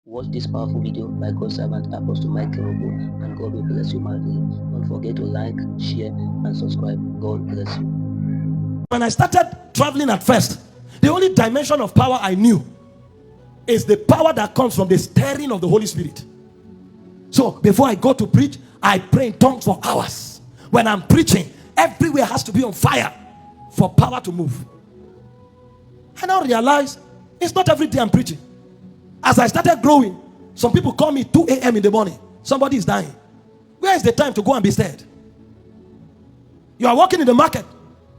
Watch this powerful video by God's servant Apostle Mike Orokpo, and God will bless you mightily. Don't forget to like, share, and subscribe. God bless you. When I started traveling at first, the only dimension of power I knew is the power that comes from the stirring of the Holy Spirit. So before I go to preach, I pray in tongues for hours. When I'm preaching, everywhere has to be on fire for power to move. I now realize it's not every day I'm preaching. As I started growing, some people call me 2 a.m. in the morning. Somebody is dying. Where is the time to go and be stirred? You are walking in the market.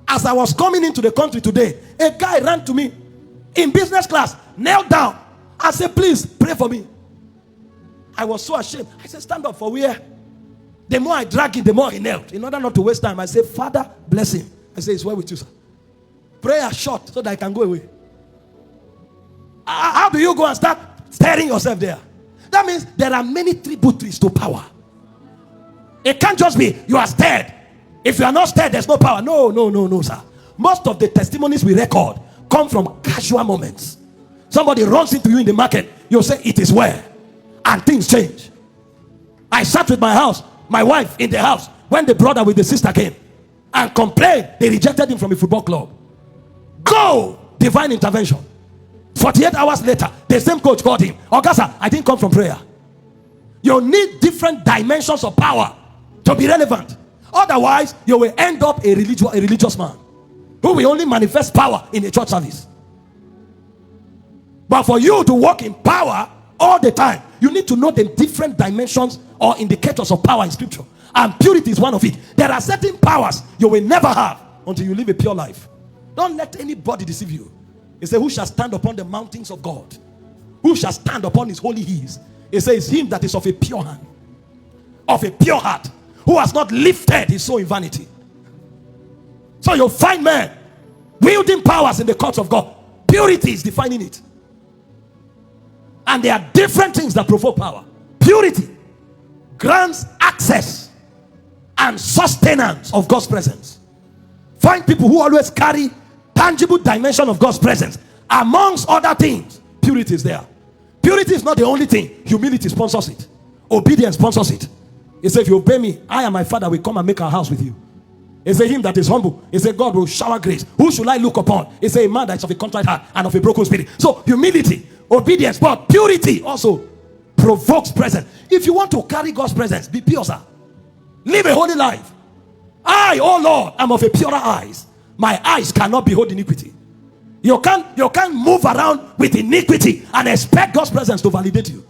As I was coming into the country today, a guy ran to me in business class, knelt down, and said, please pray for me. I was so ashamed. I said, stand up for where? The more I drag him, the more he knelt. In order not to waste time, I said, Father, bless him. I said, it's well with you, sir. Prayer short so that I can go away. How do you go and start stirring yourself there? That means there are many tributaries to power. It can't just be you are stirred. If you are not stirred, there's no power. No, sir. Most of the testimonies we record come from casual moments. Somebody runs into you in the market, you'll say it is well, and things change. I sat with my wife in the house when the brother with the sister came and complained they rejected him from a football club. Go! Divine intervention. 48 hours later, the same coach called him. Augusta, I didn't come from prayer. You need different dimensions of power to be relevant. Otherwise, you will end up a religious man who will only manifest power in a church service. But for you to walk in power all the time, you need to know the different dimensions or indicators of power in scripture. And purity is one of it. There are certain powers you will never have until you live a pure life. Don't let anybody deceive you. He said, who shall stand upon the mountains of God? Who shall stand upon his holy hills? He says, him that is of a pure hand, of a pure heart, who has not lifted his soul in vanity. So you'll find men wielding powers in the courts of God. Purity is defining it. And there are different things that provoke power. Purity grants access and sustenance of God's presence. Find people who always carry tangible dimension of God's presence. Amongst other things, purity is there. Purity is not the only thing. Humility sponsors it. Obedience sponsors it. He said, if you obey me, I and my Father will come and make our house with you. He said, him that is humble, he said, God will shower grace. Who should I look upon? He said, a man that is of a contrite heart and of a broken spirit. So humility, obedience, but purity also provokes presence. If you want to carry God's presence, be pure, sir. Live a holy life. I, oh Lord, am of a purer eyes. My eyes cannot behold iniquity. You can't move around with iniquity and expect God's presence to validate you.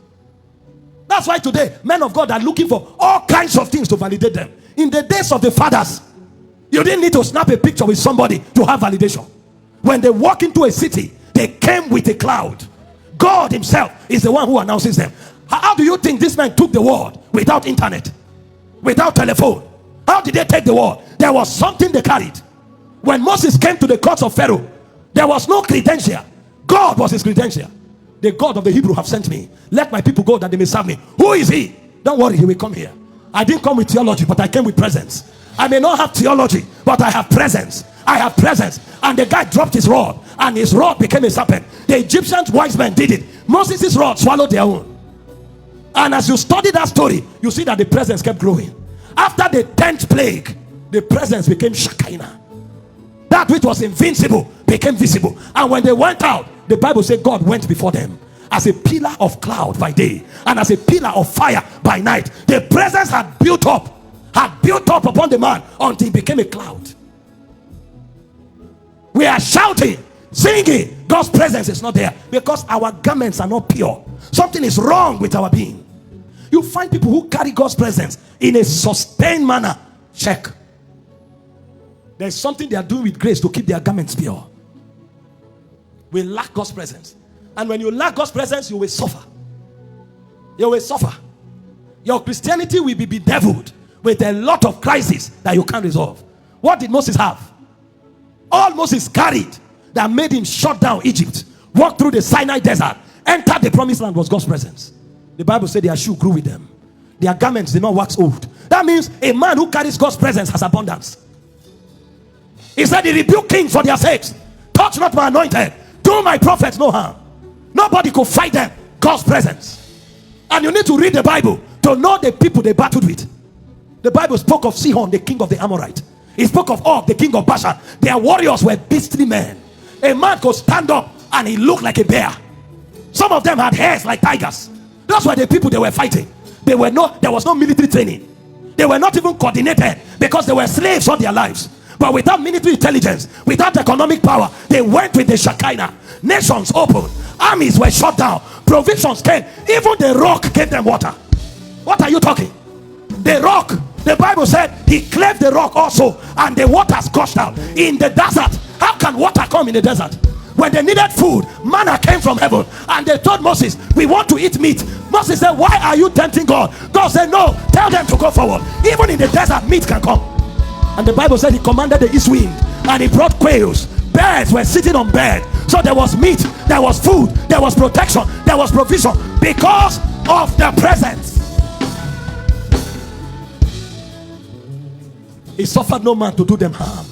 That's why today men of God are looking for all kinds of things to validate them. In the days of the fathers, you didn't need to snap a picture with somebody to have validation. When they walk into a city, they came with a cloud. God himself is the one who announces them. How do you think this man took the word without internet, without telephone? How did they take the word? There was something they carried. When Moses came to the courts of Pharaoh, there was no credential. God was his credential. The God of the Hebrew have sent me. Let my people go that they may serve me. Who is he? Don't worry, he will come here. I didn't come with theology, but I came with presence. I may not have theology, but I have presence. I have presence. And the guy dropped his rod, and his rod became a serpent. The Egyptians wise men did it. Moses' rod swallowed their own. And as you study that story, you see that the presence kept growing. After the 10th plague, the presence became Shekinah. That which was invincible became visible. And when they went out, the Bible said God went before them as a pillar of cloud by day and as a pillar of fire by night. The presence had built up upon the man until it became a cloud. We are shouting, singing. God's presence is not there because our garments are not pure. Something is wrong with our being. You find people who carry God's presence in a sustained manner. Check. There's something they are doing with grace to keep their garments pure. We lack God's presence. And when you lack God's presence, you will suffer. You will suffer. Your Christianity will be bedeviled with a lot of crises that you can't resolve. What did Moses have? All Moses carried that made him shut down Egypt, walk through the Sinai desert, enter the promised land was God's presence. The Bible said their shoe grew with them. Their garments did not wax old. That means a man who carries God's presence has abundance. He said he rebuked kings for their sakes. Touch not my anointed. Do my prophets no harm. Nobody could fight them. God's presence. And you need to read the Bible to know the people they battled with. The Bible spoke of Sihon, the king of the Amorite. It spoke of Og, the king of Bashan. Their warriors were beastly men. A man could stand up and he looked like a bear. Some of them had hairs like tigers. Those were the people they were fighting. There was no military training. They were not even coordinated because they were slaves all their lives. But without military intelligence, without economic power, they went with the Shekinah. Nations opened. Armies were shut down. Provisions came. Even the rock gave them water. What are you talking? The rock. The Bible said he cleft the rock also, and the waters gushed out. In the desert, how can water come in the desert? When they needed food, manna came from heaven, and they told Moses, we want to eat meat. Moses said, why are you tempting God? God said, no, tell them to go forward. Even in the desert, meat can come. And the Bible said he commanded the east wind, and he brought quails. Birds were sitting on bed. So there was meat, there was food, there was protection, there was provision, because of the presence. He suffered no man to do them harm.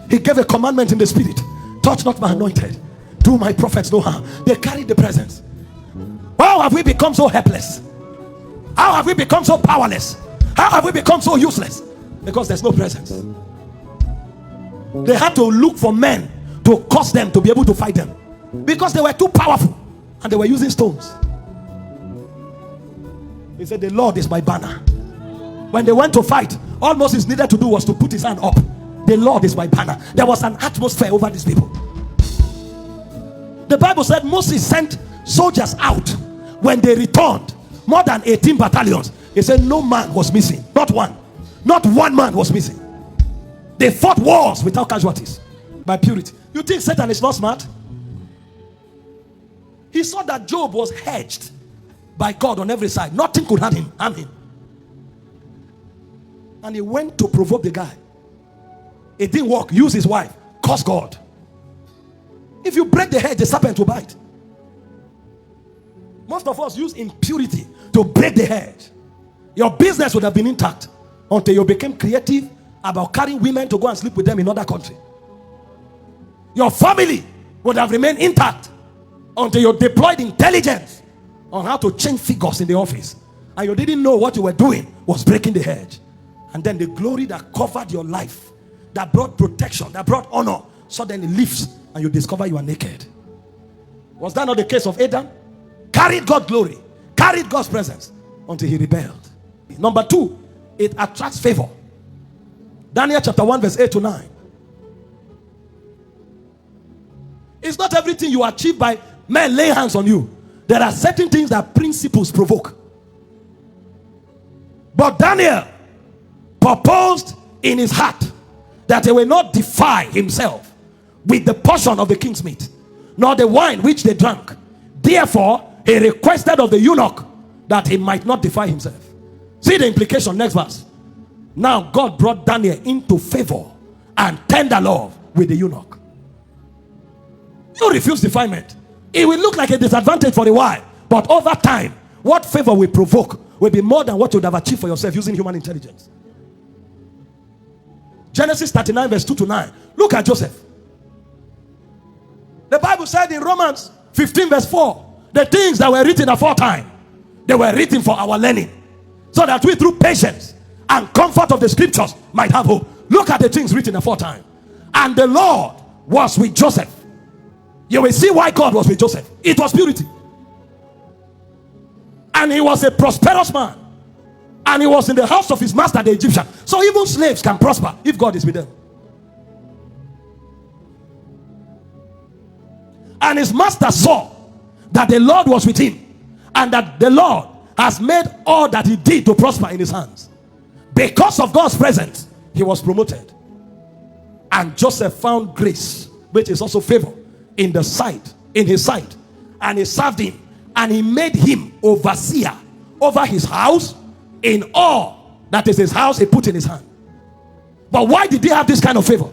He gave a commandment in the spirit: touch not my anointed, do my prophets no harm. They carried the presence. How have we become so helpless? How have we become so powerless? How have we become so useless? Because there's no presence. They had to look for men to cause them to be able to fight them, because they were too powerful and they were using stones. He said, the Lord is my banner. When they went to fight, all Moses needed to do was to put his hand up. The Lord is my banner. There was an atmosphere over these people. The Bible said Moses sent soldiers out. When they returned, more than 18 battalions, he said no man was missing. Not one. Not one man was missing. They fought wars without casualties, by purity. You think Satan is not smart? He saw that Job was hedged by God on every side. Nothing could harm him. And he went to provoke the guy. It didn't work. Use his wife. Curse God. If you break the hedge, the serpent will bite. Most of us use impurity to break the hedge. Your business would have been intact until you became creative about carrying women to go and sleep with them in another country. Your family would have remained intact until you deployed intelligence on how to change figures in the office, and you didn't know what you were doing was breaking the hedge. And then the glory that covered your life, that brought protection, that brought honor, suddenly lifts and you discover you are naked. Was that not the case of Adam? Carried God's glory, carried God's presence until he rebelled. Number 2, it attracts favor. Daniel chapter 1 verse 8 to 9. It's not everything you achieve by men laying hands on you. There are certain things that principles provoke. But Daniel proposed in his heart that he will not defile himself with the portion of the king's meat, nor the wine which they drank. Therefore he requested of the eunuch that he might not defile himself. See the implication, next verse. Now God brought Daniel into favor and tender love with the eunuch. You refuse defilement, it will look like a disadvantage for a while, but over time what favor will provoke will be more than what you would have achieved for yourself using human intelligence. Genesis 39 verse 2 to 9. Look at Joseph. The Bible said in Romans 15 verse 4, the things that were written aforetime, they were written for our learning, so that we through patience and comfort of the scriptures might have hope. Look at the things written aforetime. And the Lord was with Joseph. You will see why God was with Joseph. It was purity. And he was a prosperous man. And he was in the house of his master, the Egyptian. So even slaves can prosper if God is with them. And his master saw that the Lord was with him, and that the Lord has made all that he did to prosper in his hands. Because of God's presence, he was promoted. And Joseph found grace, which is also favor, in his sight. And he served him, and he made him overseer over his house. In all that is his house, he put in his hand. But why did he have this kind of favor?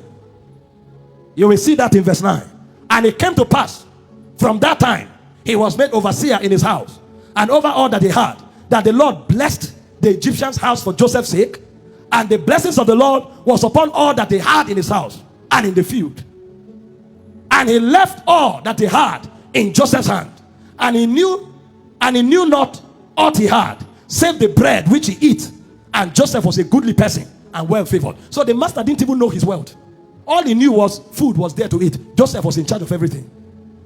You will see that in verse 9. And it came to pass from that time, he was made overseer in his house and over all that he had, that the Lord blessed the Egyptian's house for Joseph's sake, and the blessings of the Lord was upon all that he had in his house and in the field. And he left all that he had in Joseph's hand, and he knew not aught he had, save the bread which he eat. And Joseph was a goodly person and well favored. So the master didn't even know his wealth. All he knew was food was there to eat. Joseph was in charge of everything.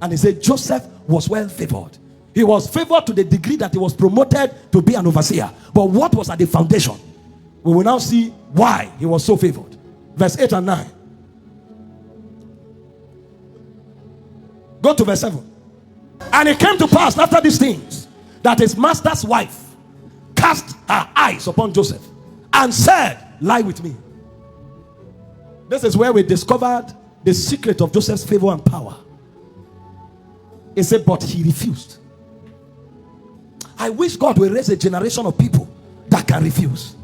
And he said Joseph was well favored. He was favored to the degree that he was promoted to be an overseer. But what was at the foundation? We will now see why he was so favored. Verse 8 and 9. Go to verse 7. And it came to pass after these things that his master's wife cast her eyes upon Joseph and said, lie with me. This is where we discovered the secret of Joseph's favor and power. He said, but he refused. I wish God will raise a generation of people that can refuse.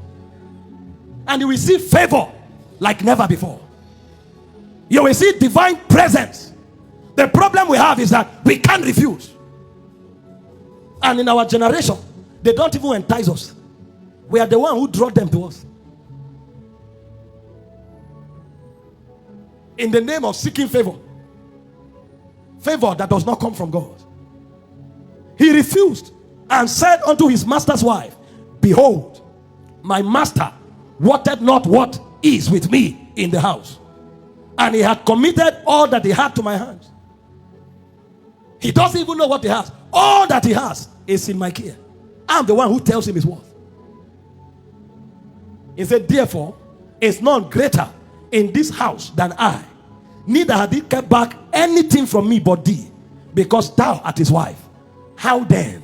And you will see favor like never before. You will see divine presence. The problem we have is that we can't refuse. And in our generation, they don't even entice us. We are the one who draw them to us. In the name of seeking favor. Favor that does not come from God. He refused and said unto his master's wife, behold, my master wotted not what is with me in the house, and he had committed all that he had to my hands. He doesn't even know what he has. All that he has is in my care. I'm the one who tells him his worth. He said, therefore is none greater in this house than I, neither had he kept back anything from me but thee, because thou art his wife. How then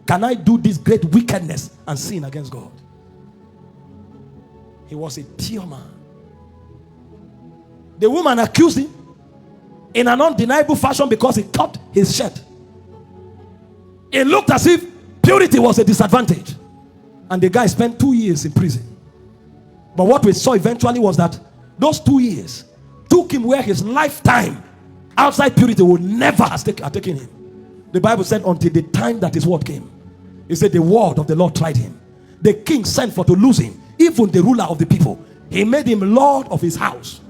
can I do this great wickedness and sin against God? He was a pure man. The woman accused him in an undeniable fashion because he cut his shirt. It looked as if purity was a disadvantage, and the guy spent 2 years in prison. But what we saw eventually was that those 2 years took him where his lifetime outside purity would never have taken him. The Bible said until the time that his word came. He said the word of the Lord tried him. The king sent for to lose him, even the ruler of the people. He made him lord of his house.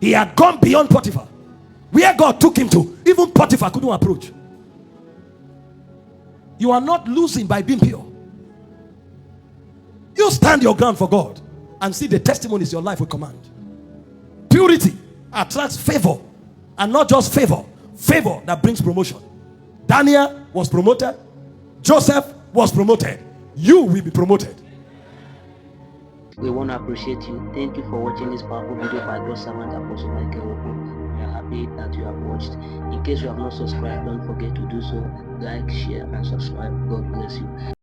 He had gone beyond Potiphar. Where God took him to, even Potiphar couldn't approach. You are not losing by being pure. You stand your ground for God and see the testimonies your life will command. Purity attracts favor, and not just favor, favor that brings promotion. Daniel was promoted. Joseph was promoted. You will be promoted. We want to appreciate you. Thank you for watching this powerful video by God's servant Apostle Michael Orokpo. We are happy that you have watched. In case you have not subscribed, don't forget to do so. Like, share, and subscribe. God bless you.